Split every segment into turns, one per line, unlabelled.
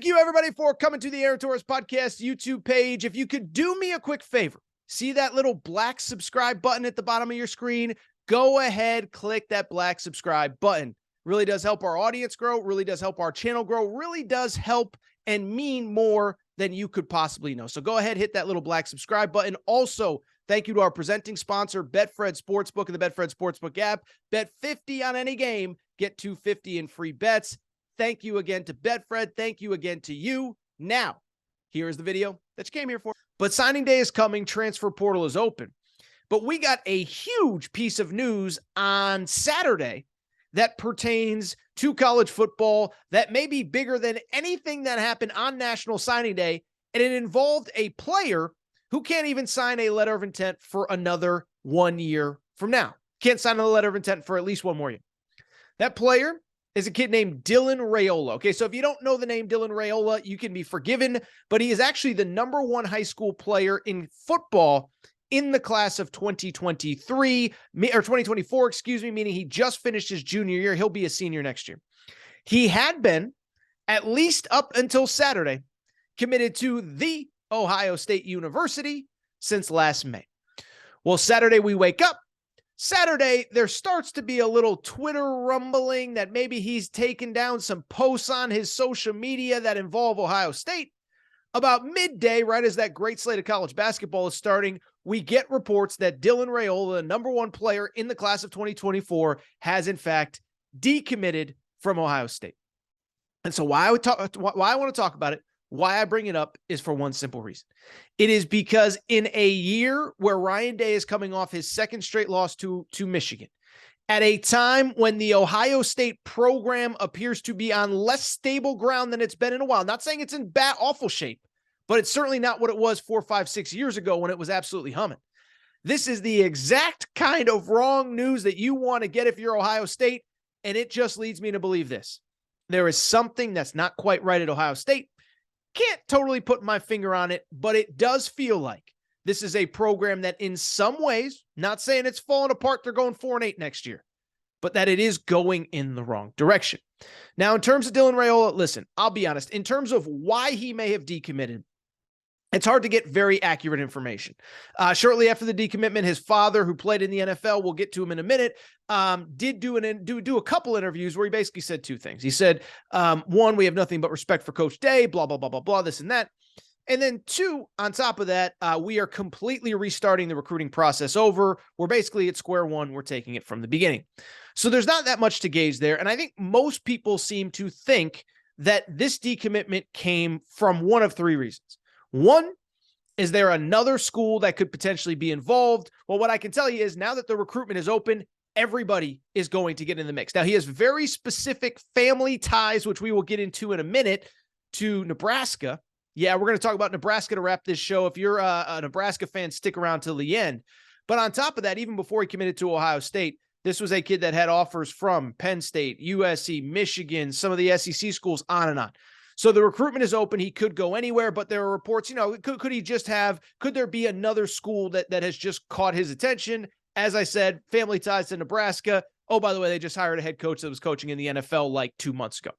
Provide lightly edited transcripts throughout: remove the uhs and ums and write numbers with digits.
Thank you, everybody, for coming to the Aaron Torres Podcast YouTube page. If you could do me a quick favor, see that little black subscribe button at the bottom of your screen? Go ahead, click that black subscribe button. Really does help our audience grow, really does help our channel grow, really does help and mean more than you could possibly know. So go ahead, hit that little black subscribe button. Also, thank you to our presenting sponsor, Betfred Sportsbook and the Betfred Sportsbook app. Bet 50 on any game, get $250 in free bets. Thank you again to Betfred. Thank you again to you. Now, here is the video that you came here for. But signing day is coming. Transfer portal is open. But we got a huge piece of news on Saturday that pertains to college football that may be bigger than anything that happened on National Signing Day. And it involved a player who can't even sign a letter of intent for another 1 year from now. Can't sign a letter of intent for at least one more year. That player is a kid named Dylan Raiola. Okay, so if you don't know the name Dylan Raiola, you can be forgiven, but he is actually the #1 high school player in football in the class of 2023, or 2024, excuse me, meaning he just finished his junior year. He'll be a senior next year. He had been, at least up until Saturday, committed to the Ohio State University since last May. Well, Saturday we wake up. Saturday, there starts to be a little Twitter rumbling that maybe he's taken down some posts on his social media that involve Ohio State. About midday, right as that great slate of college basketball is starting, we get reports that Dylan Raiola, the #1 player in the class of 2024, has in fact decommitted from Ohio State. And so why I want to talk about it, why I bring it up, is for one simple reason. It is because in a year where Ryan Day is coming off his second straight loss to Michigan, at a time when the Ohio State program appears to be on less stable ground than it's been in a while, not saying it's in bad, awful shape, but it's certainly not what it was 4, 5, 6 years ago when it was absolutely humming. This is the exact kind of wrong news that you want to get if you're Ohio State, and it just leads me to believe this. There is something that's not quite right at Ohio State. Can't totally put my finger on it, but it does feel like this is a program that in some ways, not saying it's falling apart, they're going 4-8 next year, but that it is going in the wrong direction. Now, in terms of Dylan Raiola, listen, I'll be honest, in terms of why he may have decommitted, it's hard to get very accurate information. Shortly after the decommitment, his father, who played in the NFL, we'll get to him in a minute, did do a couple interviews where he basically said two things. He said, one, we have nothing but respect for Coach Day, blah, blah, blah, blah, blah, this and that. And then two, on top of that, we are completely restarting the recruiting process over. We're basically at square one. We're taking it from the beginning. So there's not that much to gauge there. And I think most people seem to think that this decommitment came from one of three reasons. One, is there another school that could potentially be involved? Well, what I can tell you is now that the recruitment is open, everybody is going to get in the mix. Now, he has very specific family ties, which we will get into in a minute, to Nebraska. Yeah, we're going to talk about Nebraska to wrap this show. If you're a Nebraska fan, stick around till the end. But on top of that, even before he committed to Ohio State, this was a kid that had offers from Penn State, USC, Michigan, some of the SEC schools, on and on. So the recruitment is open. He could go anywhere, but there are reports, could there be another school that has just caught his attention? As I said, family ties to Nebraska. Oh, by the way, they just hired a head coach that was coaching in the NFL like 2 months ago.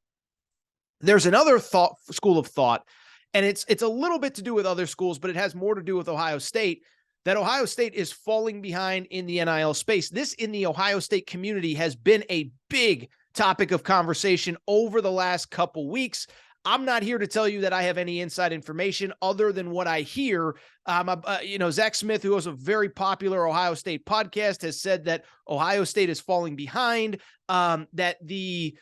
There's another school of thought, and it's a little bit to do with other schools, but it has more to do with Ohio State, that Ohio State is falling behind in the NIL space. This in the Ohio State community has been a big topic of conversation over the last couple weeks. I'm not here to tell you that I have any inside information other than what I hear. Zach Smith, who has a very popular Ohio State podcast, has said that Ohio State is falling behind, that the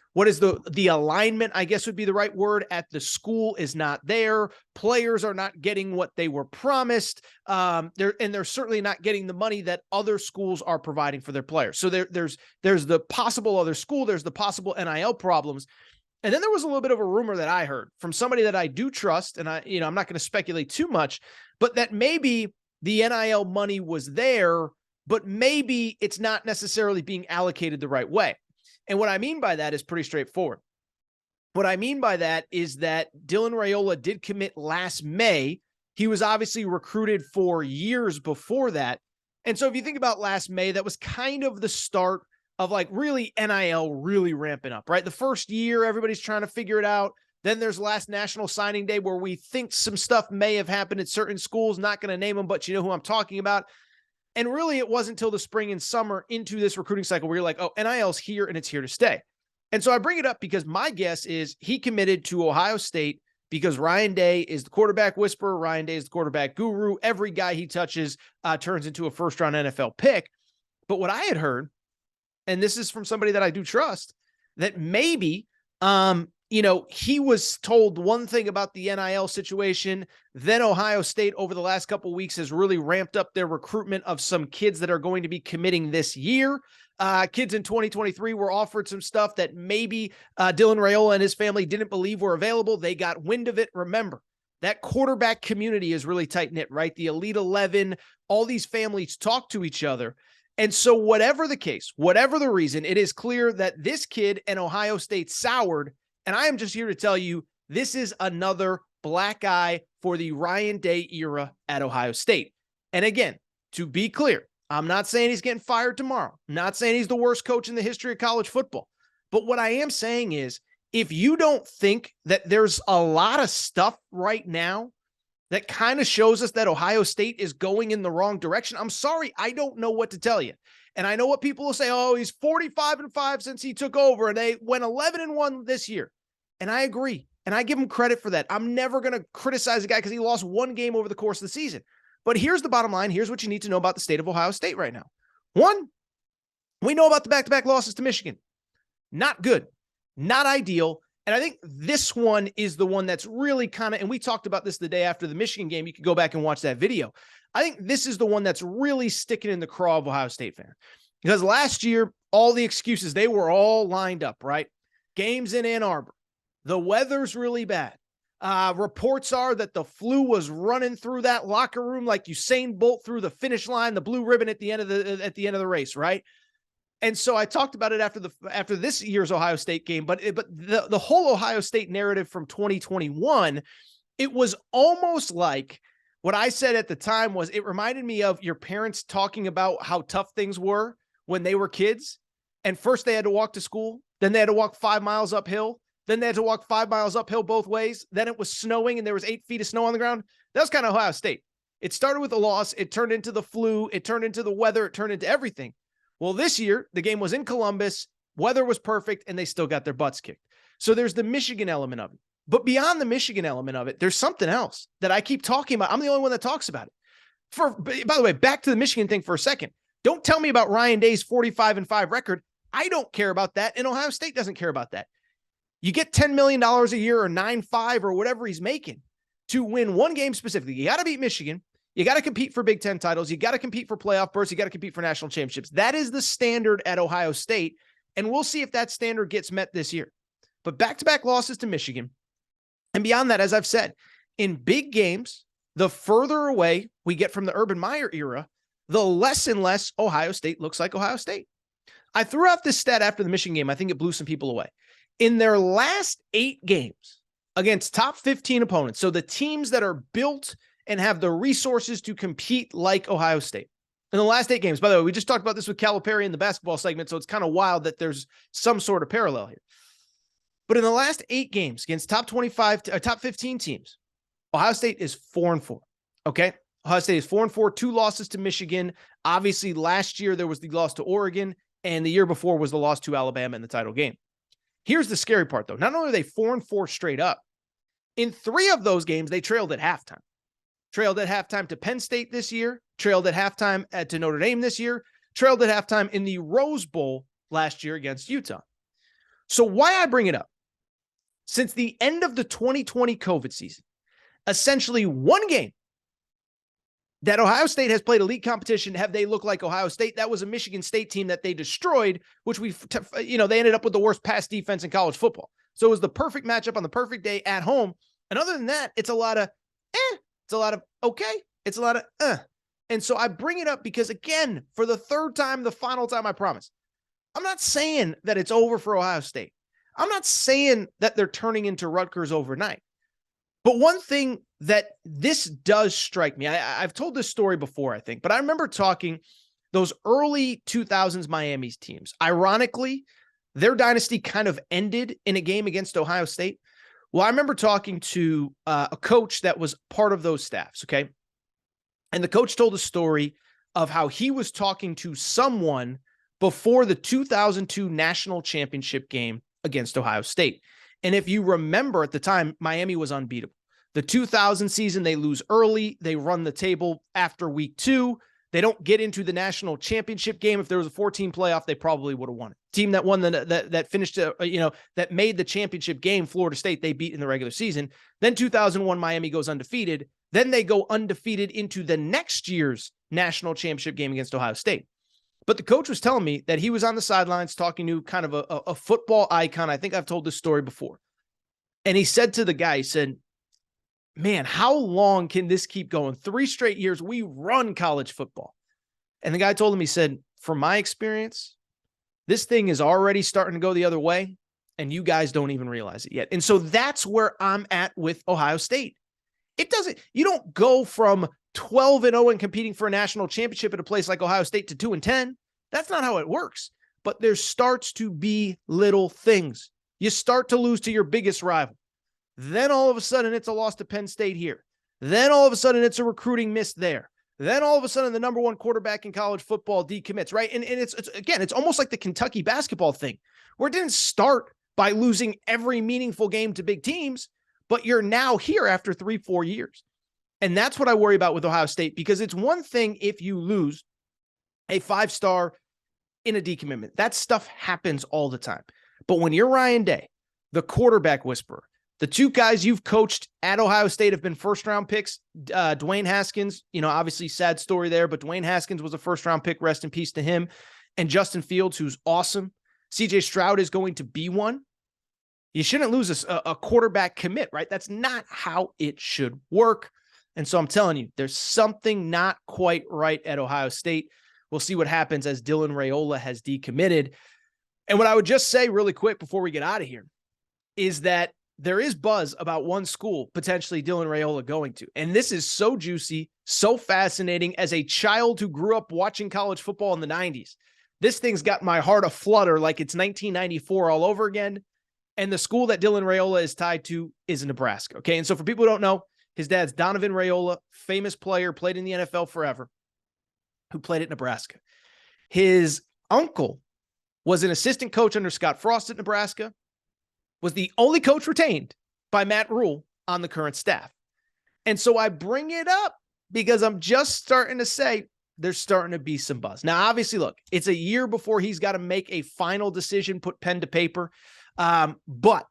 alignment, I guess would be the right word, at the school is not there. Players are not getting what they were promised. They're certainly not getting the money that other schools are providing for their players. So there's the possible other school, there's the possible NIL problems. And then there was a little bit of a rumor that I heard from somebody that I do trust, and I'm not going to speculate too much, but that maybe the NIL money was there, but maybe it's not necessarily being allocated the right way. And what I mean by that is pretty straightforward. What I mean by that is that Dylan Raiola did commit last May. He was obviously recruited for years before that. And so if you think about last May, that was kind of the start of like really NIL really ramping up, right? The first year, everybody's trying to figure it out. Then there's last National Signing Day where we think some stuff may have happened at certain schools. Not going to name them, but you know who I'm talking about. And really, it wasn't until the spring and summer into this recruiting cycle where you're like, oh, NIL's here and it's here to stay. And so I bring it up because my guess is he committed to Ohio State because Ryan Day is the quarterback whisperer. Ryan Day is the quarterback guru. Every guy he touches turns into a first-round NFL pick. But what I had heard, and this is from somebody that I do trust, that maybe, he was told one thing about the NIL situation. Then Ohio State over the last couple of weeks has really ramped up their recruitment of some kids that are going to be committing this year. Kids in 2023 were offered some stuff that maybe Dylan Raiola and his family didn't believe were available. They got wind of it. Remember, that quarterback community is really tight-knit, right? The Elite 11, all these families talk to each other. And so whatever the case, whatever the reason, it is clear that this kid and Ohio State soured. And I am just here to tell you, this is another black eye for the Ryan Day era at Ohio State. And again, to be clear, I'm not saying he's getting fired tomorrow. I'm not saying he's the worst coach in the history of college football. But what I am saying is, if you don't think that there's a lot of stuff right now that kind of shows us that Ohio State is going in the wrong direction, I'm sorry, I don't know what to tell you. And I know what people will say, oh, he's 45-5 since he took over, and they went 11-1 this year. And I agree. And I give him credit for that. I'm never going to criticize a guy because he lost one game over the course of the season. But here's the bottom line. Here's what you need to know about the state of Ohio State right now. One, we know about the back-to-back losses to Michigan. Not good. Not ideal. And I think this one is the one that's really kind of, and we talked about this the day after the Michigan game. You can go back and watch that video. I think this is the one that's really sticking in the craw of Ohio State fans. Because last year, all the excuses, they were all lined up, right? Games in Ann Arbor. The weather's really bad. Reports are that the flu was running through that locker room like Usain Bolt through the finish line, the blue ribbon at the end of the race, right? And so I talked about it after this year's Ohio State game, but the whole Ohio State narrative from 2021, it was almost like what I said at the time was it reminded me of your parents talking about how tough things were when they were kids. And first they had to walk to school, then they had to walk 5 miles uphill. Then they had to walk 5 miles uphill both ways. Then it was snowing and there was 8 feet of snow on the ground. That was kind of Ohio State. It started with a loss. It turned into the flu. It turned into the weather. It turned into everything. Well, this year, the game was in Columbus. Weather was perfect, and they still got their butts kicked. So there's the Michigan element of it. But beyond the Michigan element of it, there's something else that I keep talking about. I'm the only one that talks about it. By the way, back to the Michigan thing for a second. Don't tell me about Ryan Day's 45-5 record. I don't care about that, and Ohio State doesn't care about that. You get $10 million a year or 9.5 or whatever he's making to win one game specifically. You got to beat Michigan. You got to compete for Big Ten titles. You got to compete for playoff berths. You got to compete for national championships. That is the standard at Ohio State, and we'll see if that standard gets met this year. But back-to-back losses to Michigan. And beyond that, as I've said, in big games, the further away we get from the Urban Meyer era, the less and less Ohio State looks like Ohio State. I threw out this stat after the Michigan game. I think it blew some people away. In their last 8 games against top 15 opponents, so the teams that are built and have the resources to compete like Ohio State. In the last 8 games, by the way, we just talked about this with Calipari in the basketball segment, so it's kind of wild that there's some sort of parallel here. But in the last 8 games against top 15 teams, Ohio State is 4-4. Okay? Ohio State is 4-4, 2 losses to Michigan. Obviously, last year there was the loss to Oregon, and the year before was the loss to Alabama in the title game. Here's the scary part, though. Not only are they 4-4 straight up, in 3 of those games, they trailed at halftime. Trailed at halftime to Penn State this year, trailed at halftime to Notre Dame this year, trailed at halftime in the Rose Bowl last year against Utah. So why I bring it up? Since the end of the 2020 COVID season, essentially one game that Ohio State has played elite competition, have they looked like Ohio State? That was a Michigan State team that they destroyed, which they ended up with the worst pass defense in college football. So it was the perfect matchup on the perfect day at home. And other than that, it's a lot of it's a lot of okay, it's a lot of And so I bring it up because, again, for the third time, the final time, I promise, I'm not saying that it's over for Ohio State. I'm not saying that they're turning into Rutgers overnight. But one thing that this does strike me, I've told this story before, I think, but I remember talking those early 2000s Miami's teams. Ironically, their dynasty kind of ended in a game against Ohio State Well, I remember talking to a coach that was part of those staffs, okay? And the coach told a story of how he was talking to someone before the 2002 national championship game against Ohio State. And if you remember at the time, Miami was unbeatable. The 2000 season, they lose early. They run the table after week 2. They don't get into the national championship game. If there was a 14 playoff, they probably would have won it. Team that won that finished, that made the championship game, Florida State, they beat in the regular season. Then 2001, Miami goes undefeated. Then they go undefeated into the next year's national championship game against Ohio State. But the coach was telling me that he was on the sidelines talking to kind of a football icon. I think I've told this story before. And he said to the guy, he said, man, how long can this keep going? 3 straight years, we run college football. And the guy told him, he said, from my experience, this thing is already starting to go the other way, and you guys don't even realize it yet. And so that's where I'm at with Ohio State. You don't go from 12-0 and competing for a national championship at a place like Ohio State to 2-10. That's not how it works. But there starts to be little things. You start to lose to your biggest rival. Then all of a sudden it's a loss to Penn State here. Then all of a sudden it's a recruiting miss there. Then all of a sudden the number 1 quarterback in college football decommits, right? And it's almost like the Kentucky basketball thing, where it didn't start by losing every meaningful game to big teams, but you're now here after 3-4 years. And that's what I worry about with Ohio State, because it's one thing if you lose a 5-star in a decommitment. That stuff happens all the time. But when you're Ryan Day, the quarterback whisperer, the 2 guys you've coached at Ohio State have been first-round picks. Dwayne Haskins, obviously sad story there, but Dwayne Haskins was a first-round pick. Rest in peace to him. And Justin Fields, who's awesome. CJ Stroud is going to be one. You shouldn't lose a quarterback commit, right? That's not how it should work. And so I'm telling you, there's something not quite right at Ohio State. We'll see what happens as Dylan Raiola has decommitted. And what I would just say really quick before we get out of here is that there is buzz about one school potentially Dylan Raiola going to. And this is so juicy, so fascinating. As a child who grew up watching college football in the 90s, this thing's got my heart aflutter like it's 1994 all over again. And the school that Dylan Raiola is tied to is Nebraska. Okay. And so for people who don't know, his dad's Donovan Raiola, famous player, played in the NFL forever, who played at Nebraska. His uncle was an assistant coach under Scott Frost at Nebraska, was the only coach retained by Matt Rule on the current staff. And so I bring it up because I'm just starting to say there's starting to be some buzz. Now, obviously, look, it's a year before he's got to make a final decision, put pen to paper. But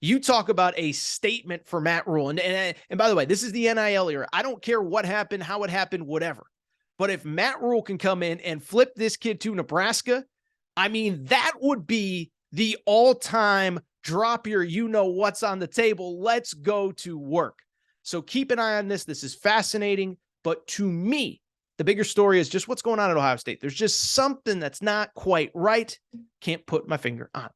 you talk about a statement for Matt Rule. And by the way, this is the NIL era. I don't care what happened, how it happened, whatever. But if Matt Rule can come in and flip this kid to Nebraska, I mean, that would be the all-time drop your what's on the table. Let's go to work. So keep an eye on this. This is fascinating. But to me, the bigger story is just what's going on at Ohio State. There's just something that's not quite right. Can't put my finger on it.